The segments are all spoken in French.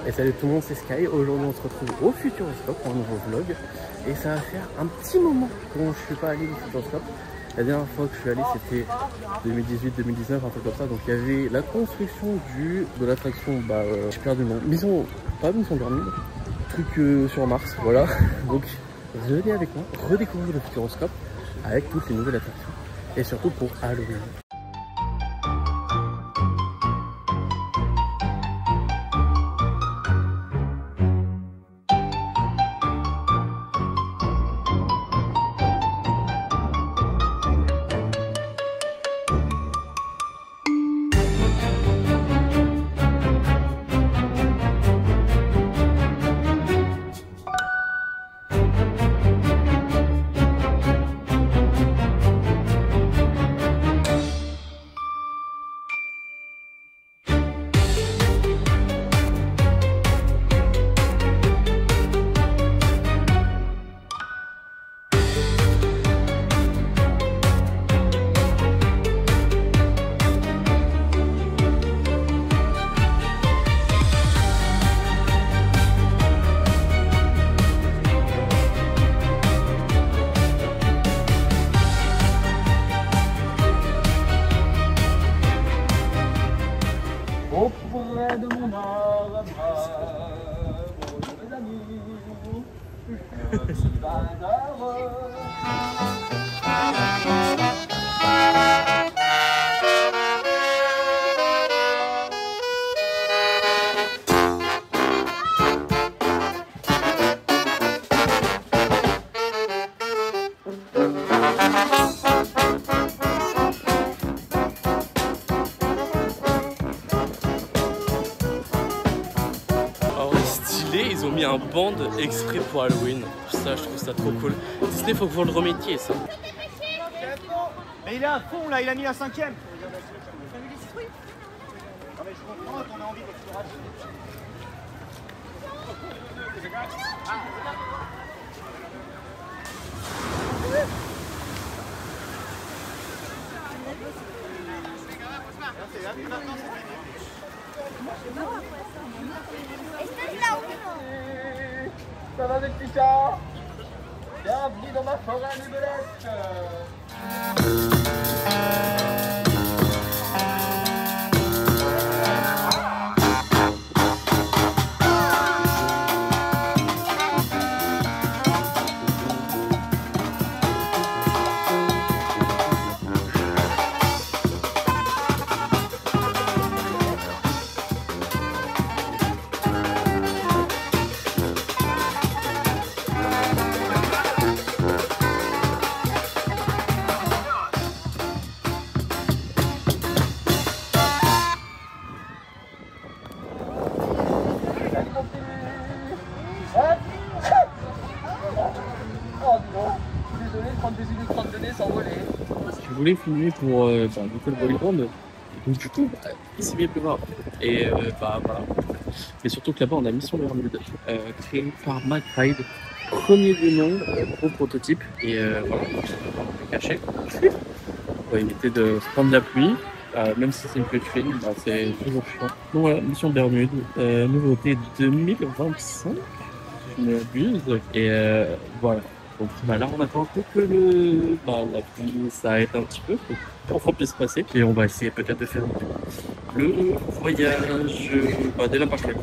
Et salut tout le monde, c'est Sky. Aujourd'hui on se retrouve au Futuroscope pour un nouveau vlog. Et ça va faire un petit moment que je suis pas allé au Futuroscope. La dernière fois que je suis allé c'était 2018-2019, un truc comme ça. Donc il y avait la construction de l'attraction, je perds du nom. Pas Mission Dormide, truc sur Mars, voilà. Donc venez avec moi, redécouvrir le Futuroscope avec toutes les nouvelles attractions. Et surtout pour Halloween. Auprès de mon arbre, mes amis, je suis pas heureux. Ils ont mis un band exprès pour Halloween. Ça, je trouve ça trop cool. Disney, faut que vous le remettiez, ça. Mais il est à fond là, il a mis la 5ème. T'as vu les citrouilles? Non mais je comprends qu'on a envie d'exploration. Ça va mes petits chats? Bienvenue dans ma forêt nébulesque. Je voulais filmer pour Little Boyland, donc du coup, il s'est mis à pleuvoir. Et voilà. Et surtout que là-bas, on a Mission Bermude, créé par McRide, premier du nom, gros prototype. Et voilà, on est caché. On va éviter de se prendre la pluie, même si c'est une pluie fine, c'est toujours chiant. Donc voilà, Mission Bermude, nouveauté 2025, je m'abuse. Et voilà. Donc là on attend un peu que la pluie s'arrête un petit peu pour qu'on puisse passer et on va essayer peut-être de faire le voyage dès l'embarquement.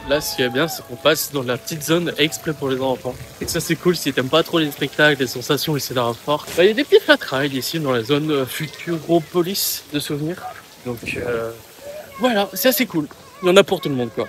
Là, ce qui est bien, c'est qu'on passe dans la petite zone exprès pour les enfants. Et ça, c'est cool si t'aimes pas trop les spectacles, les sensations, etc. fort. Bah, il y a des petits flat rides ici dans la zone Futuropolis de souvenirs. Donc voilà, c'est assez cool. Il y en a pour tout le monde, quoi.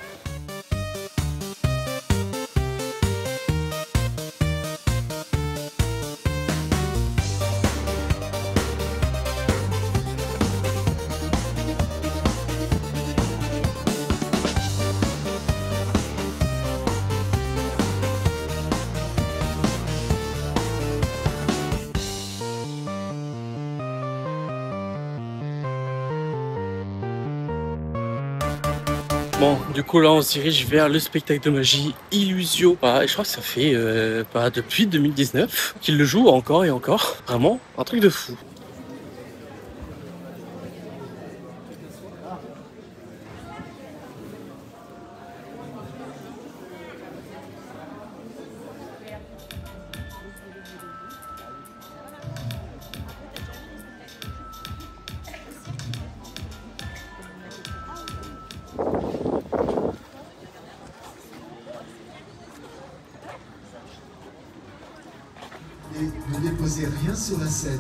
Bon, du coup là on se dirige vers le spectacle de magie Illusio. Bah, je crois que ça fait depuis 2019 qu'il le joue encore et encore. Vraiment, un truc de fou. Ne déposez rien sur la scène,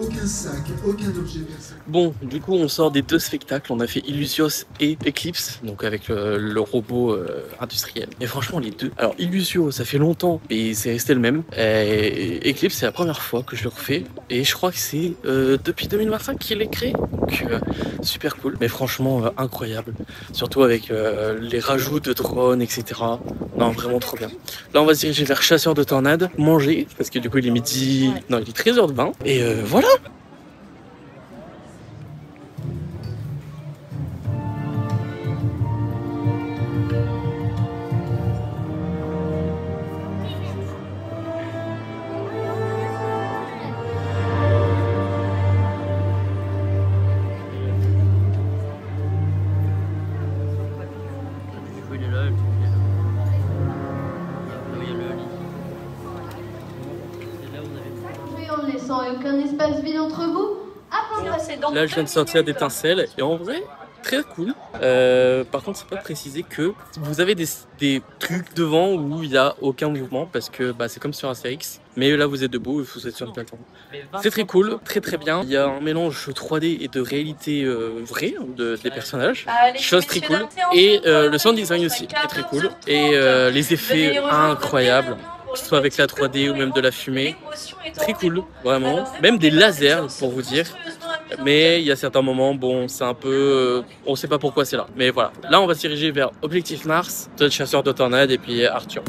aucun sac, aucun objet personnel. Bon, du coup on sort des deux spectacles, on a fait Illusios et Eclipse, donc avec le robot industriel. Et franchement les deux, alors Illusio ça fait longtemps et c'est resté le même, et Eclipse c'est la première fois que je le refais, et je crois que c'est depuis 2025 qu'il est créé, donc super cool, mais franchement incroyable, surtout avec les rajouts de drones, etc. Non, vraiment trop bien. Là on va se diriger vers Chasseur de Tornades, manger, parce que du coup il est midi, non il est 13h20, et voilà. En ne laissant aucun espace vide entre vous. Là, je viens de sortir d'étincelles et en vrai, très cool. Par contre, c'est pas précisé que vous avez des trucs devant où il n'y a aucun mouvement parce que bah, c'est comme sur Astérix. Mais là, vous êtes debout et vous êtes sur une plateforme. C'est très cool, très très bien. Il y a un mélange 3D et de réalité vraie des personnages. Chose très cool. Et le sound design aussi est très cool. Et les effets incroyables. Que ce soit avec la 3D ou même de la fumée. Très cool, vraiment. Même des lasers, pour vous dire. Mais il y a certains moments, bon, c'est un peu... on sait pas pourquoi c'est là. Mais voilà. Là, on va se diriger vers Objectif Mars, de Chasseur de Tornades et puis Arthur.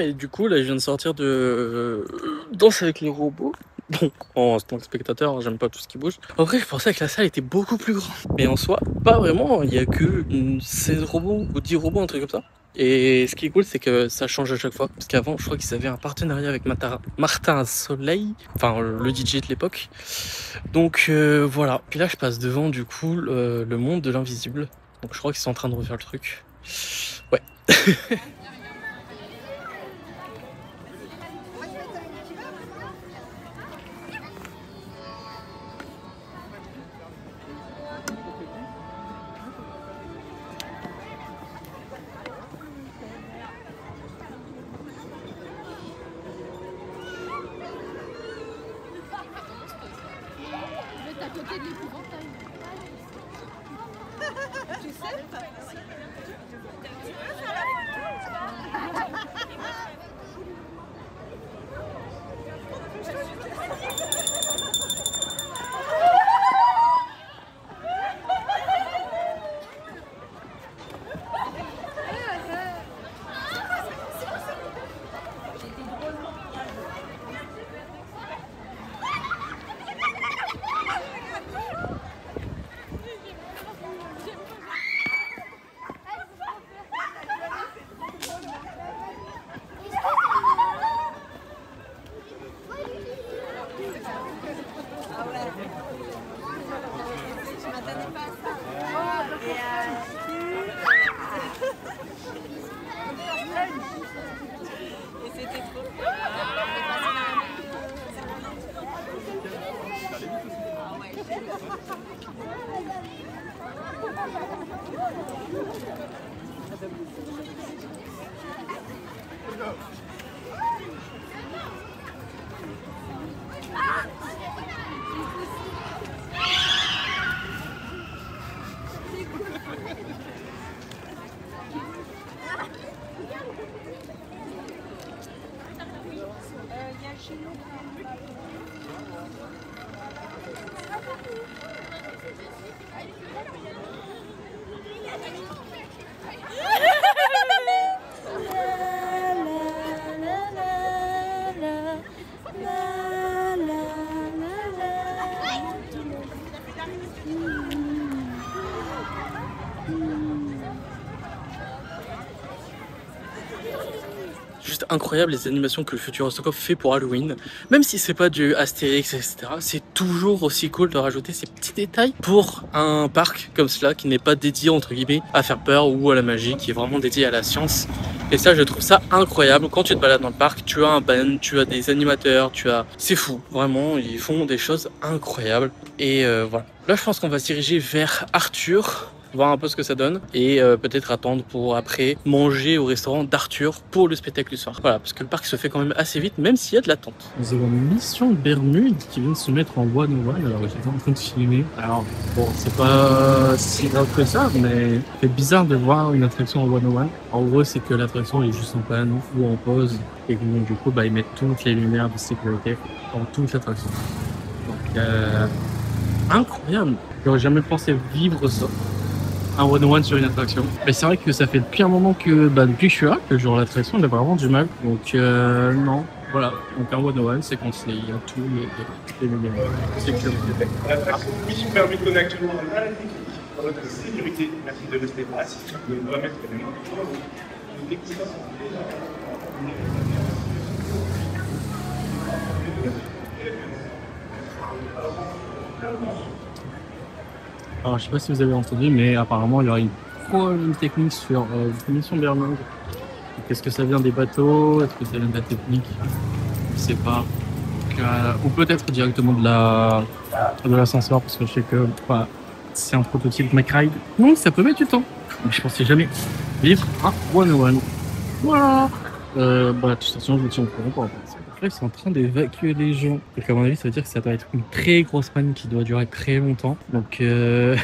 mais du coup, là, je viens de sortir de Danse avec les robots. Bon, en tant que spectateur, j'aime pas tout ce qui bouge. En vrai, je pensais que la salle était beaucoup plus grande. Mais en soi, pas vraiment. Il y a que 16 robots ou 10 robots, un truc comme ça. Et ce qui est cool, c'est que ça change à chaque fois. Parce qu'avant, je crois qu'ils avaient un partenariat avec Martin Soleil, enfin le DJ de l'époque. Donc voilà. Puis là, je passe devant du coup le monde de l'invisible. Donc je crois qu'ils sont en train de refaire le truc. Ouais. Juste incroyable les animations que le Futuroscope fait pour Halloween. Même si c'est pas du Astérix, etc., c'est toujours aussi cool de rajouter ces petits détails pour un parc comme cela qui n'est pas dédié entre guillemets à faire peur ou à la magie, qui est vraiment dédié à la science. Et ça, je trouve ça incroyable. Quand tu te balades dans le parc, tu as un band, tu as des animateurs, c'est fou. Vraiment, ils font des choses incroyables. Et voilà. Là, je pense qu'on va se diriger vers Arthur, voir un peu ce que ça donne et peut-être attendre pour après manger au restaurant d'Arthur pour le spectacle du soir. Voilà, parce que le parc se fait quand même assez vite, même s'il y a de l'attente. Nous avons une mission Bermude qui vient de se mettre en one-on-one. Alors j'étais en train de filmer. Alors bon, c'est pas si grave que ça, mais c'est bizarre de voir une attraction en one-on-one. En gros, c'est que l'attraction est juste en panne ou en pause et que du coup, ils mettent toutes les lumières de sécurité dans toute l'attraction. Donc incroyable. J'aurais jamais pensé vivre ça. Un one-on-one sur une attraction. Mais c'est vrai que ça fait depuis un moment que, depuis que je suis là, que genre l'attraction elle a vraiment du mal. Donc non, voilà. Donc un one-on-one, c'est conseillé à tous les sécurité. L'attraction Mission Bermude connaît actuellement un arrêté pour votre sécurité. Merci de rester assis. Vous pouvez remettre les mains. Alors je sais pas si vous avez entendu, mais apparemment il y aura une problème technique sur Mission Bermude. Qu'est-ce que ça vient des bateaux? Est-ce que ça vient de la technique? Je sais pas. Ou peut-être directement de l'ascenseur, parce que je sais que c'est un prototype McRide. Donc ça peut mettre du temps. Mais je pensais jamais vivre un one-on-one. Voilà. De toute façon, je vous tiens au courant pour après. Là, ils sont en train d'évacuer les gens. Donc à mon avis, ça veut dire que ça doit être une très grosse panne qui doit durer très longtemps. Donc c'est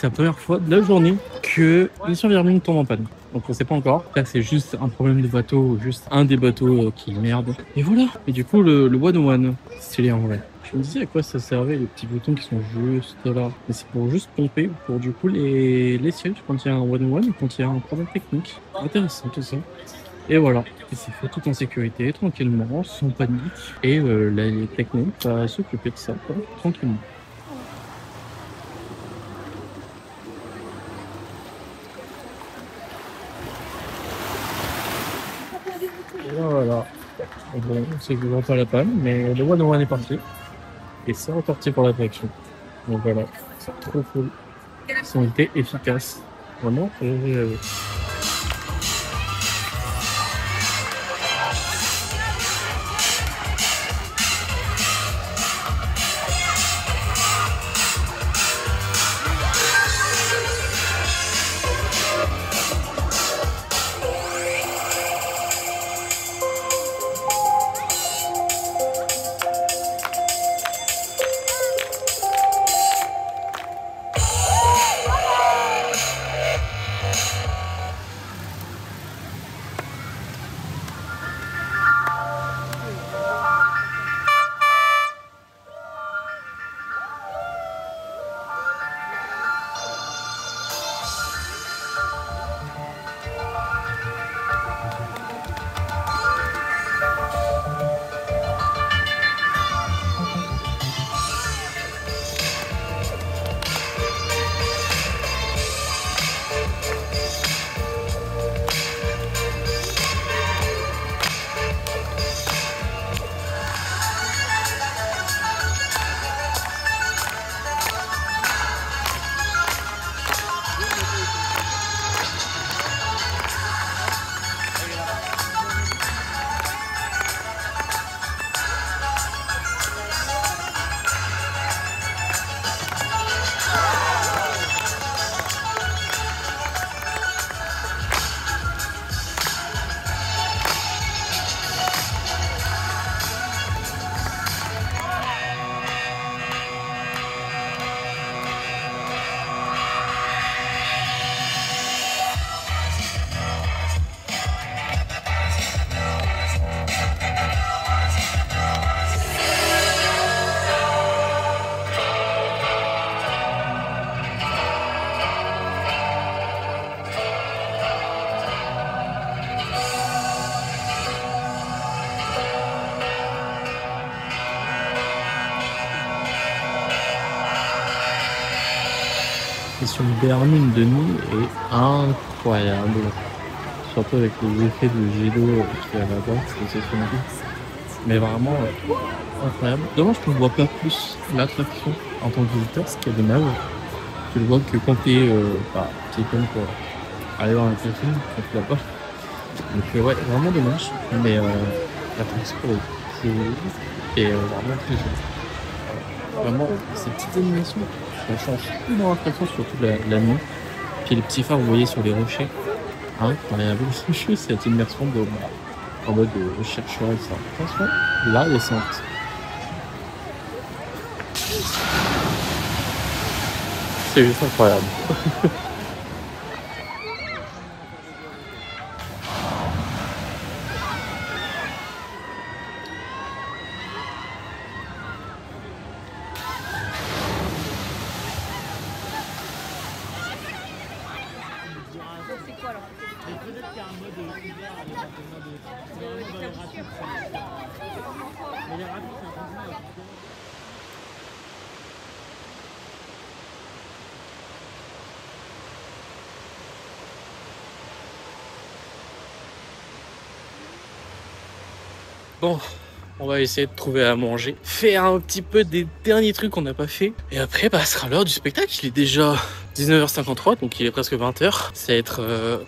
la première fois de la journée que Mission Bermude tombe en panne. Donc on sait pas encore. Là, c'est juste un problème de bateau, juste un des bateaux qui merde. Et voilà. Et du coup, le one-on-one, stylé en vrai. Je me disais à quoi ça servait les petits boutons qui sont juste là. Mais c'est pour juste pomper, pour du coup les sièges quand il y a un one-on-one ou quand il y a un problème technique. Intéressant tout ça. Et voilà, et c'est fait tout en sécurité, tranquillement, sans panique. Et les techniques va s'occuper de ça, quoi, tranquillement. Et voilà. Bon, c'est vraiment pas la panne, mais le one on one est parti. Et c'est reparti pour l'attraction. Donc voilà, c'est trop cool. Ils ont été efficaces. Vraiment, sur Bernine de nuit est incroyable. Surtout avec les effets de jet d'eau qu'il y a là-bas, c'est exceptionnel. Mais vraiment incroyable. Dommage qu'on ne voit pas plus l'attraction en tant que visiteur, ce qui est dommage. Tu le vois que quand t'es comme pour aller voir un film, quand tu l'as pas. Donc ouais, vraiment dommage. Mais l'attraction est vraiment très jolie. Vraiment, ces petites animations, ça change tout dans l'attraction, surtout la nuit. Puis les petits phares, vous voyez sur les rochers. Incroyable. Cette immersion en mode chercheur et ça. Attention, là, les centres. C'est juste incroyable. Bon, on va essayer de trouver à manger, faire un petit peu des derniers trucs qu'on n'a pas fait. Et après, ce sera l'heure du spectacle. Il est déjà 19h53, donc il est presque 20h. Ça va être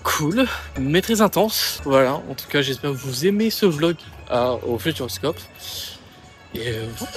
cool, mais très intense. Voilà, en tout cas, j'espère que vous aimez ce vlog au Futuroscope. Et voilà.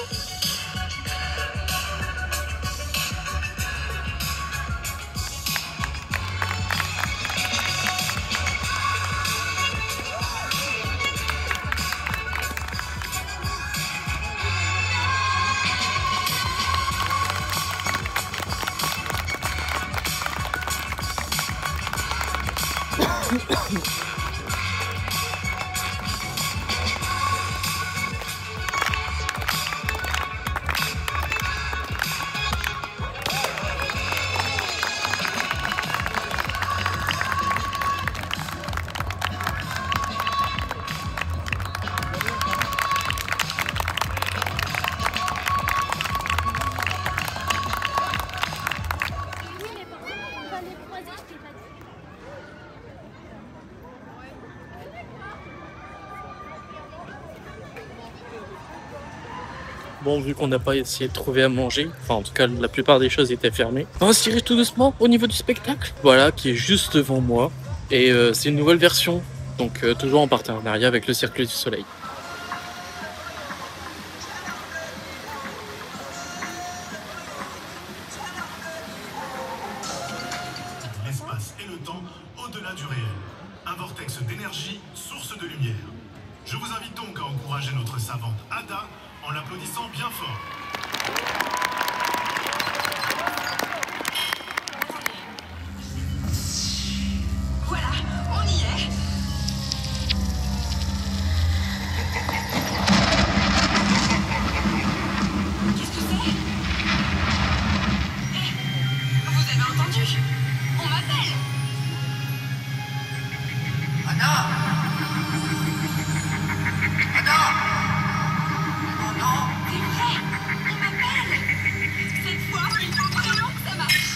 Bon, vu qu'on n'a pas essayé de trouver à manger, enfin en tout cas la plupart des choses étaient fermées, on va se diriger tout doucement au niveau du spectacle. Voilà, qui est juste devant moi. Et c'est une nouvelle version, donc toujours en partenariat avec le Cirque du Soleil. L'espace et le temps au-delà du réel. Un vortex d'énergie, source de lumière. Je vous invite donc à encourager notre savante Ada en l'applaudissant bien fort. Voilà, on y est. Qu'est-ce que c'est? Vous avez entendu? On m'appelle. Anna! Anna! Oh non! C'est vrai! On m'appelle! Cette fois, il faut vraiment que ça marche!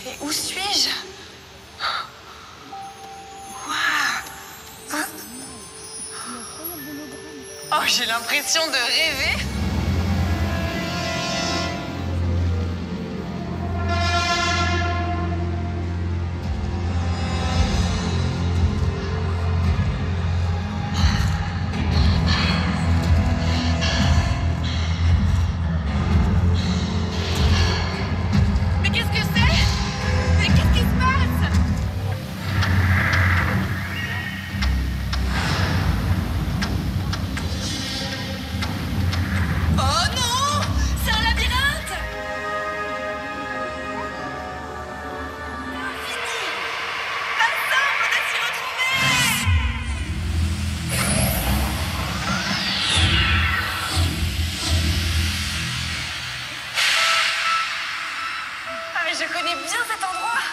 Et où suis-je? Waouh! Oh, j'ai l'impression de rêver! Je connais bien cet endroit.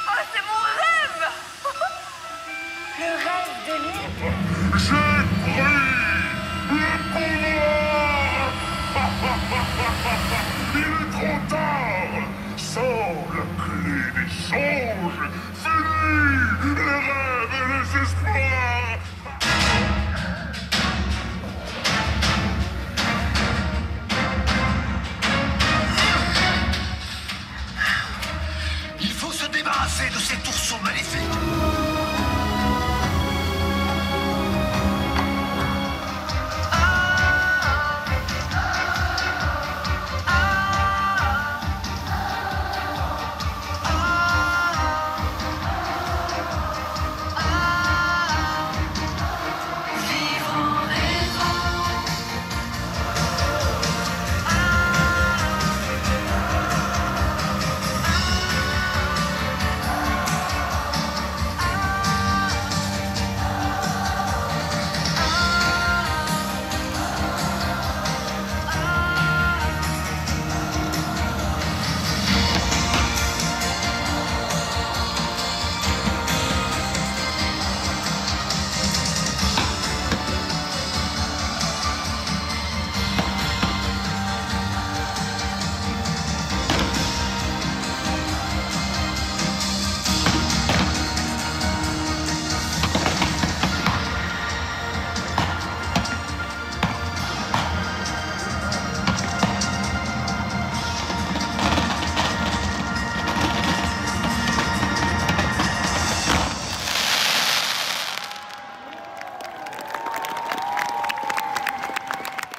Oh, c'est mon rêve. Le rêve de l'île. J'ai pris le pouvoir. Il est trop tard. Sors la clé des songes. Fini les rêves et les espoirs. Il faut se débarrasser de cet ourson maléfique.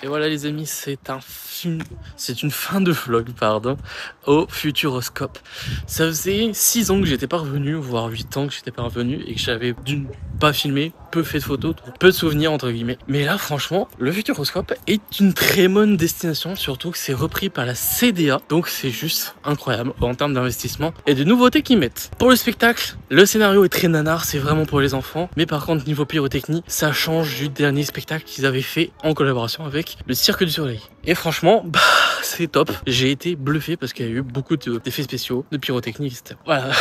Et voilà les amis, c'est une fin de vlog, pardon, au Futuroscope. Ça faisait 6 ans que j'étais pas revenu, voire 8 ans que j'étais pas revenu et que j'avais d'une pas filmé, peu fait de photos, peu de souvenirs entre guillemets. Mais là franchement, le Futuroscope est une très bonne destination, surtout que c'est repris par la CDA, donc c'est juste incroyable en termes d'investissement et de nouveautés qu'ils mettent. Pour le spectacle, le scénario est très nanar, c'est vraiment pour les enfants, mais par contre niveau pyrotechnie, ça change du dernier spectacle qu'ils avaient fait en collaboration avec le Cirque du Soleil. Et franchement, bah c'est top. J'ai été bluffé parce qu'il y a eu beaucoup d'effets spéciaux, de pyrotechnie, etc. Voilà.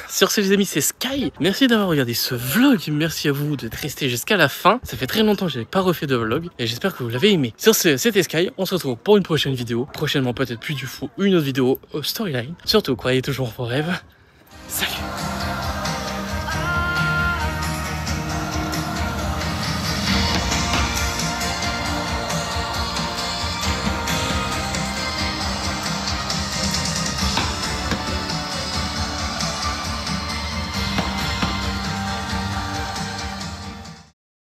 Sur ce les amis, c'est Sky. Merci d'avoir regardé ce vlog. Merci à vous d'être resté jusqu'à la fin. Ça fait très longtemps que j'avais pas refait de vlog et j'espère que vous l'avez aimé. Sur ce, c'était Sky. On se retrouve pour une prochaine vidéo. Prochainement peut-être plus du fou, une autre vidéo au storyline. Surtout, croyez toujours en vos rêves. Salut.